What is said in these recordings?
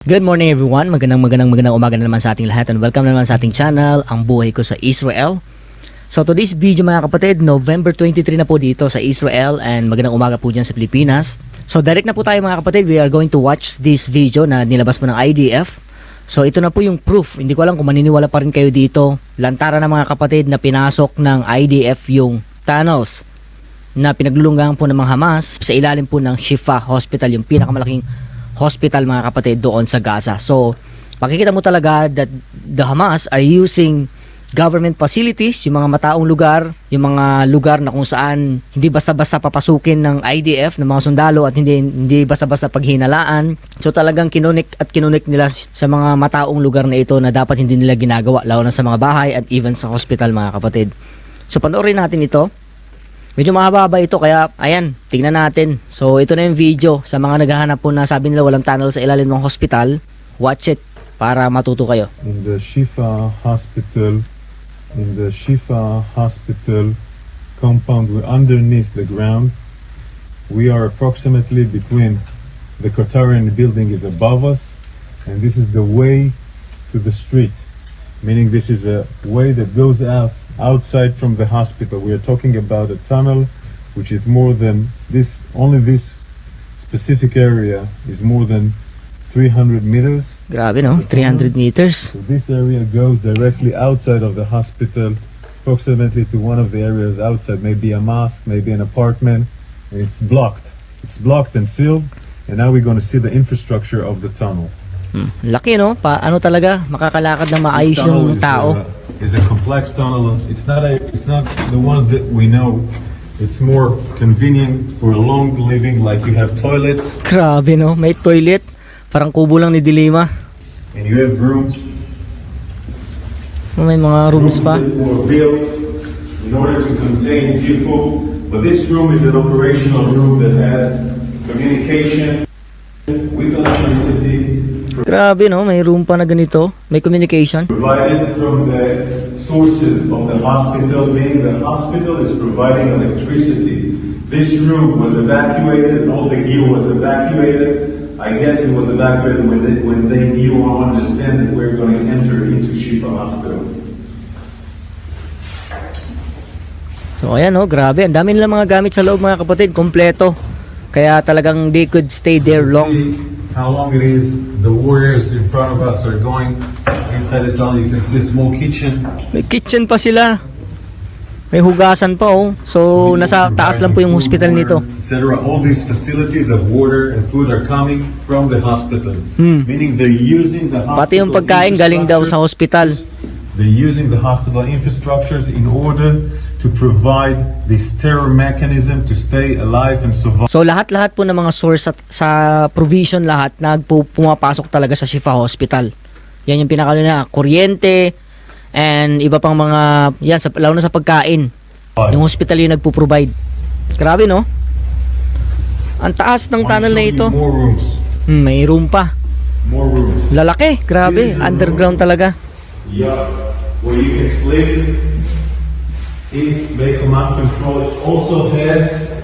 Good morning everyone, magandang umaga na naman sa ating lahat and welcome naman sa ating channel, Ang Buhay Ko sa Israel. So today's video mga kapatid, November 23 na po dito sa Israel and magandang umaga po dyan sa Pilipinas. So direct na po tayo mga kapatid, we are going to watch this video na nilabas po ng IDF. So ito na po yung proof, hindi ko alam kung maniniwala pa rin kayo dito. Lantaran na mga kapatid na pinasok ng IDF yung tunnels na pinaglulunggangan po ng mga Hamas sa ilalim po ng Shifa Hospital, yung pinakamalaking hospital mga kapatid doon sa Gaza. So makikita mo talaga that the Hamas are using government facilities, yung mga mataong lugar, yung mga lugar na kung saan hindi basta-basta papasukin ng IDF, ng mga sundalo at hindi basta-basta paghinalaan. So talagang kinunik nila sa mga mataong lugar na ito na dapat hindi nila ginagawa, lalo na sa mga bahay at even sa hospital mga kapatid. So panoorin natin ito. Medyo mahaba ito kaya ayan, tingnan natin. So ito na yung video sa mga naghahanap po na sabi nila walang tunnel sa ilalim ng hospital. Watch it para matuto kayo. In the Shifa hospital compound, we're underneath the ground. We are approximately between the Qatarian building is above us, and this is the way to the street. Meaning this is a way that goes outside from the hospital. We are talking about a tunnel which is more than this, only this specific area is more than 300 meters. Grabe no, 300 meters. So this area goes directly outside of the hospital, approximately to one of the areas outside, maybe a mosque, maybe an apartment, and it's blocked. It's blocked and sealed, and now we're going to see the infrastructure of the tunnel. Laki no, paano talaga makakalakad na maayos yung tao. Is a complex tunnel. It's not the ones that we know. It's more convenient for long living, like you have toilets. Grabe no, may toilet. Parang kubo lang ni Dilima. And you have rooms. May mga rooms pa. That were built in order to contain people. But this room is an operational room that had communication with electricity. Grabe no, may room pa na ganito. May communication. Provided from the sources of the hospital, meaning the hospital is providing electricity. This room was evacuated, all the gear was evacuated. I guess it was evacuated when they knew or understand that we're going to enter into Shifa Hospital. So ayan no, grabe. Ang dami nilang mga gamit sa loob mga kapatid, kompleto. Kaya talagang they could stay there long. How long it is. The warriors in front of us are going inside the tunnel. You can see a small kitchen. May kitchen pa sila. May hugasan pa oh. So nasa taas lang po yung hospital nito. Etc. All these facilities of water and food are coming from the hospital. Meaning they're using the hospital. Pati yung pagkain galing daw sa hospital. They're using the hospital infrastructures in order to provide this terror mechanism to stay alive and survive. So lahat-lahat po ng mga source sa provision lahat pumapasok talaga sa Shifa Hospital. Yan yung pinakalo na kuryente and iba pang mga yan lalo na sa pagkain. Yung hospital yung nagpo-provide. Grabe no? Ang taas ng tunnel na ito. More rooms. May room pa. More rooms. Lalaki, grabe, underground talaga. Yeah, where you can sleep, eat, make command control. It also has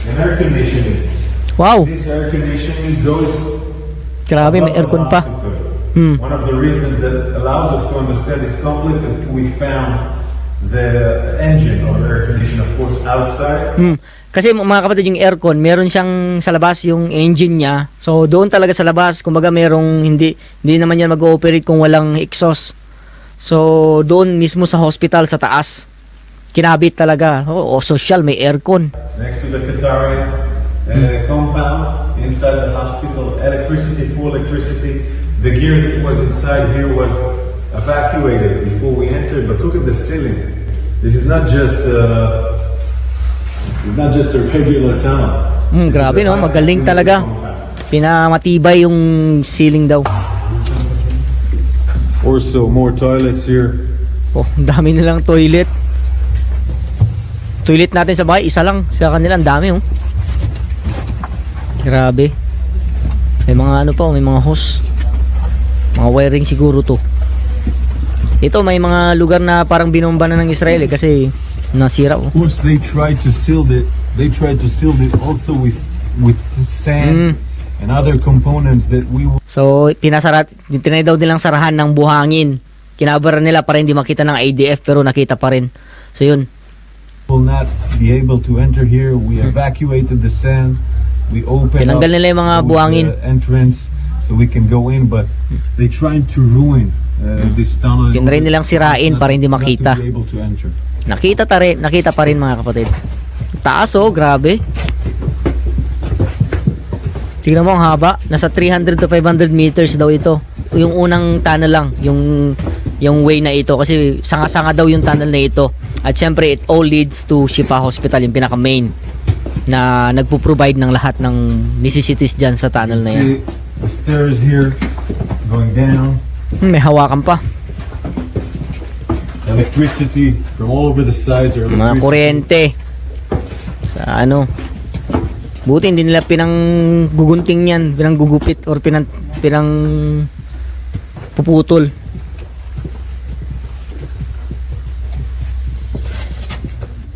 an air conditioning. Wow. This air conditioning goes. Grabe, may aircon pa. One of the reasons that allows us to understand this complex is we found the engine of the air conditioner, of course, outside. Kasi mga kapatid, yung aircon, meron siyang sa labas yung engine niya. So doon talaga sa labas, kumbaga merong hindi naman yan mag-ooperate kung walang exhaust. So doon mismo sa hospital sa taas, kinabit talaga. Sosyal, may aircon. Next to the Qatari compound, inside the hospital, full electricity. The gear that was inside here was evacuated before we entered. But look at the ceiling. This is not just a regular tunnel. Grabe no, magaling talaga. Pinamatibay yung ceiling daw. Also more toilets here. Oh, ang dami nilang toilet. Toilet natin sa bahay, isa lang. Sa kanila, ang dami oh. Grabe. May mga ano pa, may mga hose. Mga wiring siguro to. Ito may mga lugar na parang binomba na ng Israel kasi nasira oh. Of course they tried to seal it. They tried to seal it also with sand and other components that we So, tinay daw nilang sarahan ng buhangin. Kinabara nila para hindi makita ng ADF pero nakita pa rin. So, yun. will not be able to enter here. We evacuated the sand. We opened Tinanggal nila yung mga buhangin. the entrance so we can go in, but they trying to ruin this tunnel. Tinry nilang sirain para hindi makita. Not to be able to enter. Nakita pa rin mga kapatid. Taas oh, grabe. Tingnan mo ang haba. Nasa 300 to 500 meters daw ito. Yung unang tunnel lang, yung way na ito. Kasi sanga-sanga daw yung tunnel na ito. At syempre, it all leads to Shifa Hospital, yung pinaka-main na nagpo-provide ng lahat ng necessities dyan sa tunnel na yan. See the stairs here going down. May hawakan pa. Electricity from all over the sides. Mga kuryente. Sa ano. Buti hindi nila pinanggugunting yan, pinanggugupit or pinang puputol.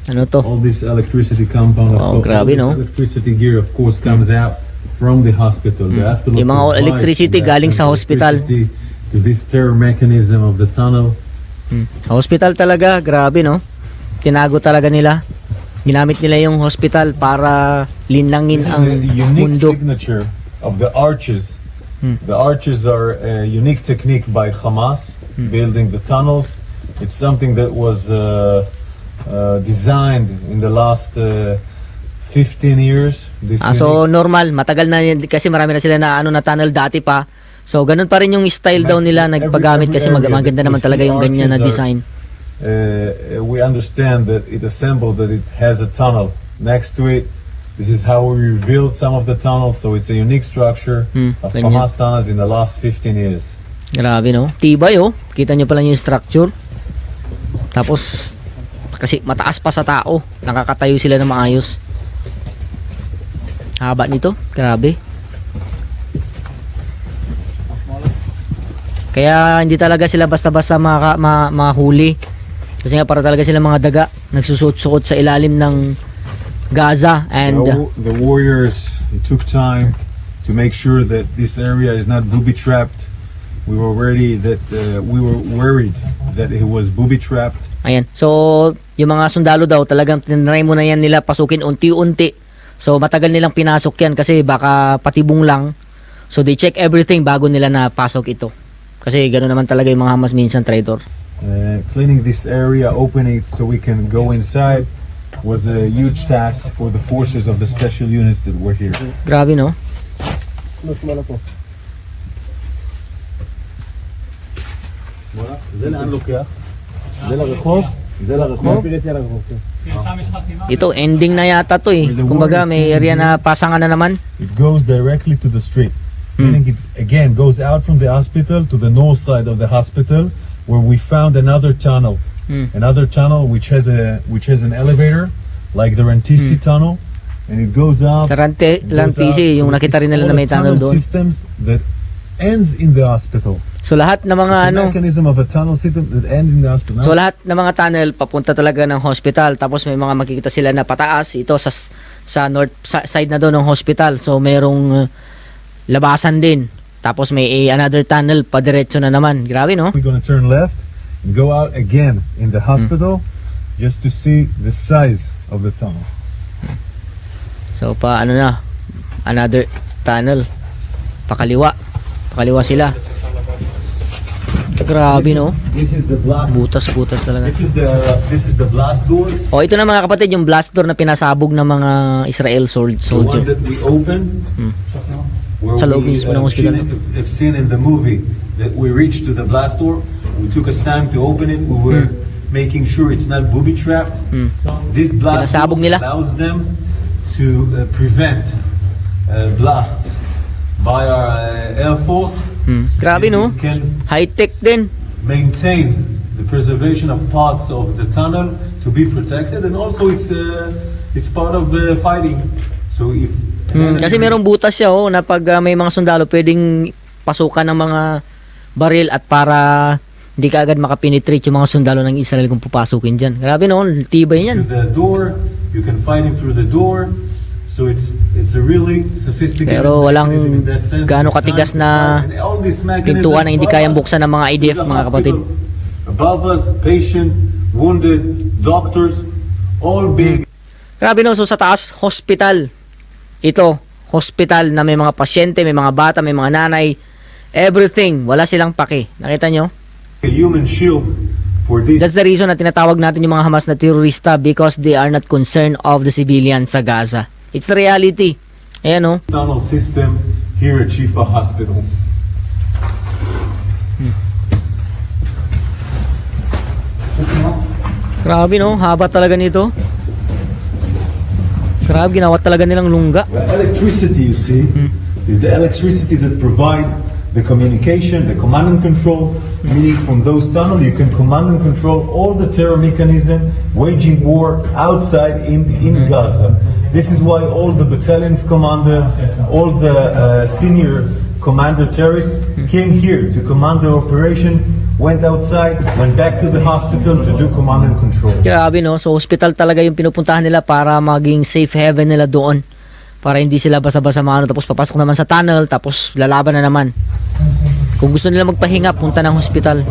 Ano to? All this electricity compound. Oh, grabe, all this no? Electricity gear, of course, comes out from the hospital. The hospital Yung mga provides electricity that galing sa hospital. electricity to this stair mechanism of the tunnel. Hospital talaga, grabe no? Tinago talaga nila. Ginamit nila yung hospital para linangin This ang is a unique mundo. signature of the arches. The arches are a unique technique by Hamas building the tunnels. It's something that was designed in the last 15 years. This So normal, matagal na yan, kasi marami na sila na na tunnel dati pa. So ganun pa rin yung style daw nila nagpagamit kasi maganda naman talaga yung ganyan na design. We understand that it assembled that it has a tunnel next to it. This is how we rebuilt some of the tunnels, so it's a unique structure of ganyan. Hamas tunnels in the last 15 years. Grabe no? Tibay oh. Kita nyo pala yung structure. Tapos kasi mataas pa sa tao. Nakakatayo sila na maayos. Haba nito. Grabe. Kaya hindi talaga sila basta-basta mahuli. Kasi nga para talaga sila mga daga. Nagsusuot-suot sa ilalim ng Gaza. And The warriors, it took time to make sure that this area is not booby-trapped. We were worried that it was booby-trapped. ayan. So, yung mga sundalo daw talagang tinry mo na yan nila pasukin unti-unti. So, matagal nilang pinasok yan kasi baka patibong lang. So, they check everything bago nila napasok ito. Kasi gano'n naman talaga yung mga Hamas minsan, traitor. Cleaning this area, opening it so we can go inside was a huge task for the forces of the special units that were here. Grabe, no? Ito, ending na yata to eh. Kumbaga, may area na pasangan na naman. It goes directly to the street. Meaning it again goes out from the hospital to the north side of the hospital where we found another tunnel. Another tunnel which has an elevator like the Rantisi tunnel, and it goes out. Sa Lantisi, yung nakita rin nila na may tunnel doon. Systems that ends in the hospital. So lahat ng mga It's a mechanism of a tunnel system that ends in the hospital. So lahat ng mga tunnel papunta talaga ng hospital. Tapos may mga makikita sila na pataas. Ito sa north side na doon ng hospital. So merong labasan din. Tapos may another tunnel padiretso na naman. Grabe no? We're gonna turn left and go out again in the hospital just to see the size of the tunnel. So another tunnel. Pakaliwa sila. Grabe no? This is the blast. Butas talaga. This is the blast door. Oh, ito na mga kapatid, yung blast door na pinasabog ng mga Israel The one soldier. that we opened. Where Sa loob we, mismo ng hospital. have seen in the movie that we reached to the blast door. We took us time to open it. We were making sure it's not booby trapped. This blast Pinasabog door nila. allows them to prevent blasts by our Air Force. Grabe no? It can High-tech din. maintain the preservation of parts of the tunnel to be protected, and also it's part of fighting. So if Kasi merong butas siya na pag may mga sundalo pwedeng pasukan ng mga baril at para hindi ka agad makapenetrate yung mga sundalo ng Israel kung pupasukin dyan. Grabe no, tibay to niyan. the door, you can fight him through the door. So it's a really sophisticated Pero walang mechanism in that sense. gaano katigas na And all these mechanisms pintuan na hindi above kayang us, buksan ng mga IDF, the mga kapatid. hospital, above us, patient, wounded, doctors, all big. Grabe no, so sa taas, hospital. Ito, hospital na may mga pasyente, may mga bata, may mga nanay, everything. Wala silang pake. Nakita nyo? A human shield for this That's the reason na tinatawag natin yung mga Hamas na terorista, because they are not concerned of the civilians sa Gaza. It's the reality. Ayan o. tunnel system here at Shifa Hospital. Grabe no, haba talaga nito. Grabe, ginawa talaga nilang lungga. The electricity, you see, is the electricity that provide the communication, the command and control, meaning from those tunnels you can command and control all the terror mechanism waging war outside in Gaza. This is why all the battalion's commander, all the senior commander terrorists came here to command the operation, went outside, went back to the hospital to do command and control. Grabe no, so hospital talaga yung pinupuntahan nila para maging safe haven nila doon. Para hindi sila basa-basa maano, tapos papasok naman sa tunnel, tapos lalaban na naman. Kung gusto nila magpahinga, punta ng hospital.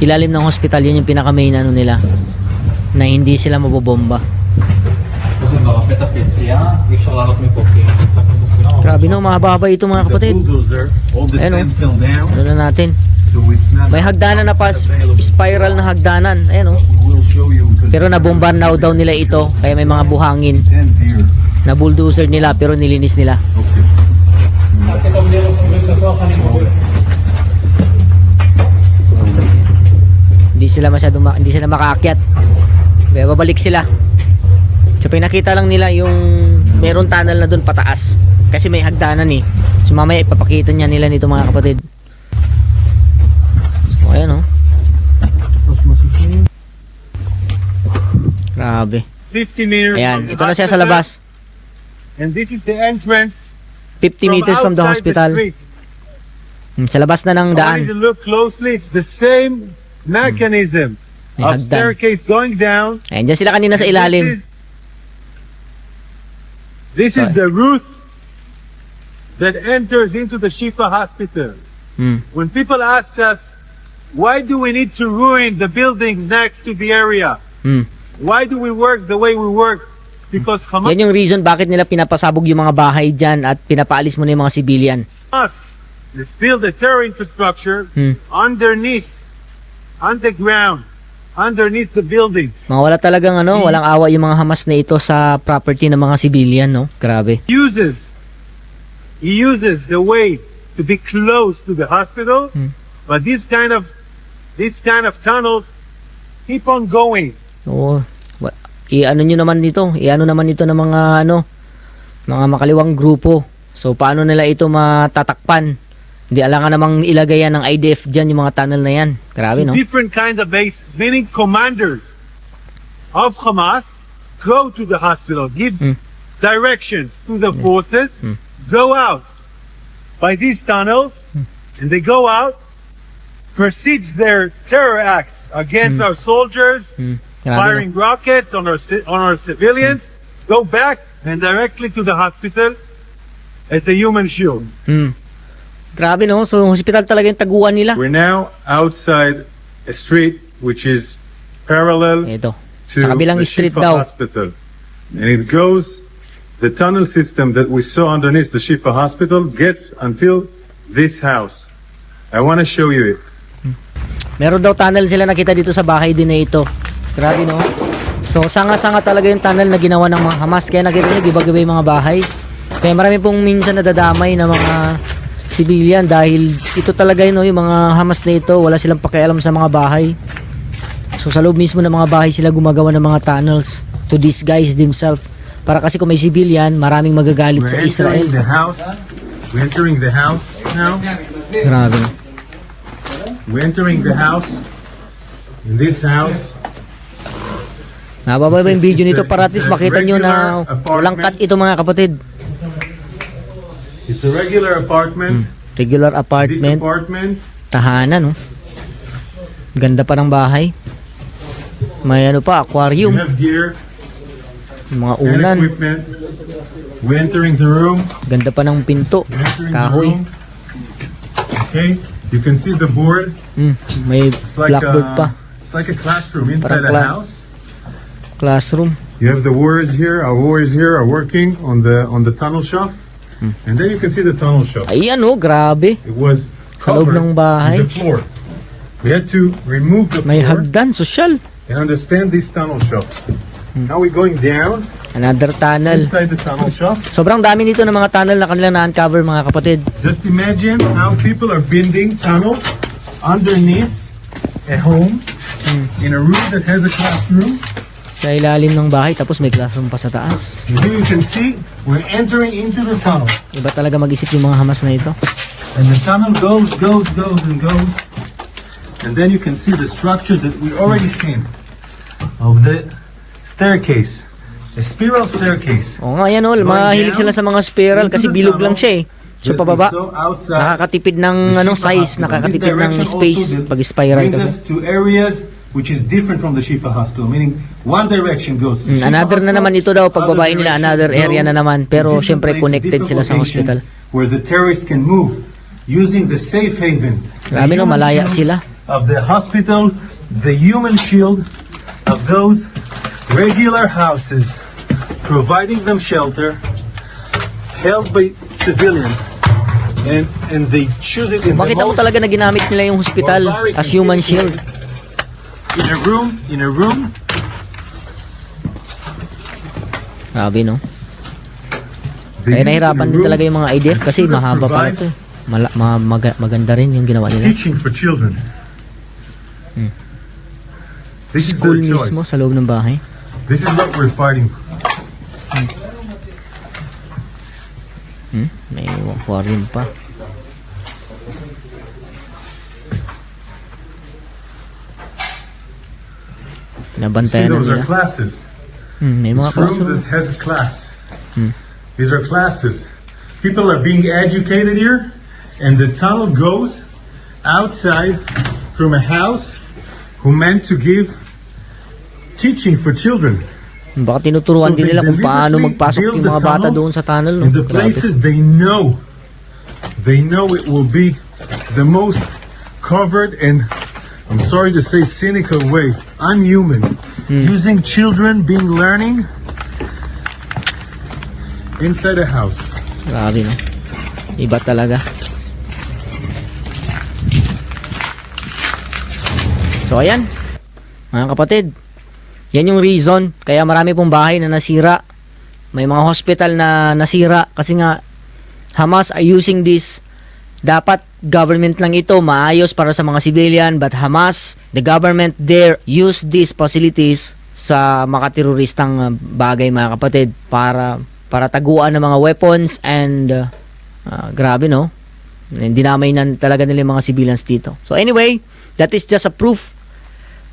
Ilalim ng hospital, yun yung pinaka-main ano nila, na hindi sila mabobomba. Grabe no, mahaba ito mga kapatid. Ayan o, doon na natin. May hagdanan na pa, spiral na hagdanan. Ayan o. Pero nabombar na daw nila ito, kaya may mga buhangin. Na bulldozer nila, pero nilinis nila. Hindi sila masyadong hindi sila makaakyat. Kaya babalik sila. So pinakita lang nila yung meron tunnel na doon pataas. Kasi may hagdanan eh. So mamaya ipapakita niya nila nito mga kapatid. So ayan oh. Grabe. 50 meters. Ayan, ito na siya sa labas. And this is the entrance 50 meters from the hospital. Sa labas na ng I want daan. you to look closely. It's the same mechanism May of hagdan. staircase going down. Ayan, dyan sila kanina sa ilalim. This is the route that enters into the Shifa Hospital. When people ask us, why do we need to ruin the buildings next to the area? Why do we work the way we work? It's because Hamas Yan yung reason bakit nila pinapasabog yung mga bahay dyan at pinapaalis mo na yung mga civilian. has built a terror infrastructure underneath, underground, underneath the buildings. Mga wala talagang ano, walang awa yung mga Hamas na ito sa property ng mga civilian, no? Grabe. He uses the way to be close to the hospital, but these kind of tunnels keep on going. Oo. I-ano nyo naman dito, i-ano naman ito ng mga ano, mga makaliwang grupo. So paano nila ito matatakpan? Hindi alangan namang ilagay yan ng IDF dyan, yung mga tunnel na yan. Grabe, no? Different kinds of bases, meaning commanders of Hamas go to the hospital, give directions to the forces, go out by these tunnels, and they go out, proceed their terror acts against our soldiers, Grabe, firing rockets on our civilians, go back and directly to the hospital as a human shield. Grabe, no? So hospital talaga yung taguan nila. We're now outside a street which is parallel Ito. to Sa kabilang the street Shifa daw. Hospital. And it goes, the tunnel system that we saw underneath the Shifa Hospital gets until this house. I want to show you it. Meron daw tunnel sila nakita dito sa bahay din na ito. Grabe, no? So sanga-sanga talaga yung tunnel na ginawa ng mga Hamas. Kaya nakita nyo, giba-giba yung mga bahay. Kaya marami pong minsan nadadamay na mga civilian dahil ito talaga yun, no, yung mga Hamas na ito, wala silang pakialam sa mga bahay. So sa loob mismo ng mga bahay sila gumagawa ng mga tunnels to disguise themselves. Para kasi kung may civilian, maraming magagalit sa Israel. We're entering the house now. Grabe. We're entering the house. In this house, Nababa ba yung video nito para at least makita nyo na walang cut ito mga kapatid. it's a regular apartment. Regular This apartment. apartment, Tahanan, no? Ganda pa ng bahay. May ano pa, you aquarium. have here Yung mga and unan. equipment. We're entering the room. Ganda pa ng pinto. We're entering the Kahoy. room. Okay, you can see the board. May It's like blackboard pa. it's like a classroom inside Parang a house. Classroom. You have the warriors here. Our warriors here are working on the tunnel shop, and then you can see the tunnel shop. Ay ano, grabe. It was Sa loob covered ng bahay. with the floor. We had to remove the May floor hagdan, sosyal. and understand this tunnel shop. Now we're going down Another tunnel. inside the tunnel shop. Sobrang dami nito ng mga tunnel na kanilang na-uncover mga kapatid. Just imagine how people are building tunnels underneath a home in a room that has a classroom. Sa ilalim ng bahay, tapos may classroom pa sa taas. And here you can see we're entering into the tunnel. Iba talaga mag-isip yung mga Hamas na ito. And the tunnel goes, and goes. And then you can see the structure that we already seen of the staircase. A spiral staircase. Oo nga yan o, mahilig sila sa mga spiral kasi bilog lang siya eh. So pababa, nakakatipid ng size, nakakatipid ng space pag spiral brings kasi. us to areas which is different from the Shifa Hospital, meaning one direction goes to Shifa Another na Hospital, naman ito daw, pagbabae other nila, directions another area go na naman. Pero to different syempre places, connected sila different sa location hospital. where the terrorists can move using the safe haven. Grabe no, malaya sila. Of the hospital, the human shield of those regular houses, providing them shelter, held by civilians, and they choose it in the Makita mo most talaga na ginamit nila yung hospital barbaric as and human safe shield. way. In a room. Grabe no. They Kaya use it in nahirapan a din room talaga yung mga IDF and kasi to mahaba pala provide ito eh. Maganda rin yung ginawa nila. teaching for children. This is School their choice. mismo sa loob ng bahay. This is what we're fighting. May aquarium pa. See, Pinabantayan na those are nila. classes. May mga This room classroom. that has a class. These are classes. People are being educated here, and the tunnel goes outside from a house who meant to give teaching for children. Baka tinuturuan din nila kung paano magpasok yung mga bata doon sa tunnel. No? In the Grabe. places they know it will be the most covered and, I'm sorry to say, cynical way, unhuman, using children being learning inside a house. Grabe no. Iba talaga. So ayan, mga kapatid, yan yung reason kaya marami pong bahay na nasira. May mga hospital na nasira kasi nga Hamas are using this. Dapat government lang ito maayos para sa mga civilian, but Hamas, the government there use these facilities sa mga teroristang bagay mga kapatid para taguan ng mga weapons and grabe no. Dinamay na talaga nila yung mga civilians dito. So anyway, that is just a proof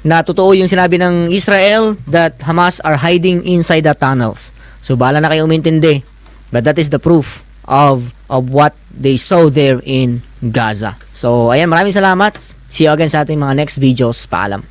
na totoo yung sinabi ng Israel that Hamas are hiding inside the tunnels. So bahala na kayo umintindi. But that is the proof of what they saw there in Gaza. So ayan, maraming salamat. See you again sa ating mga next videos. Paalam.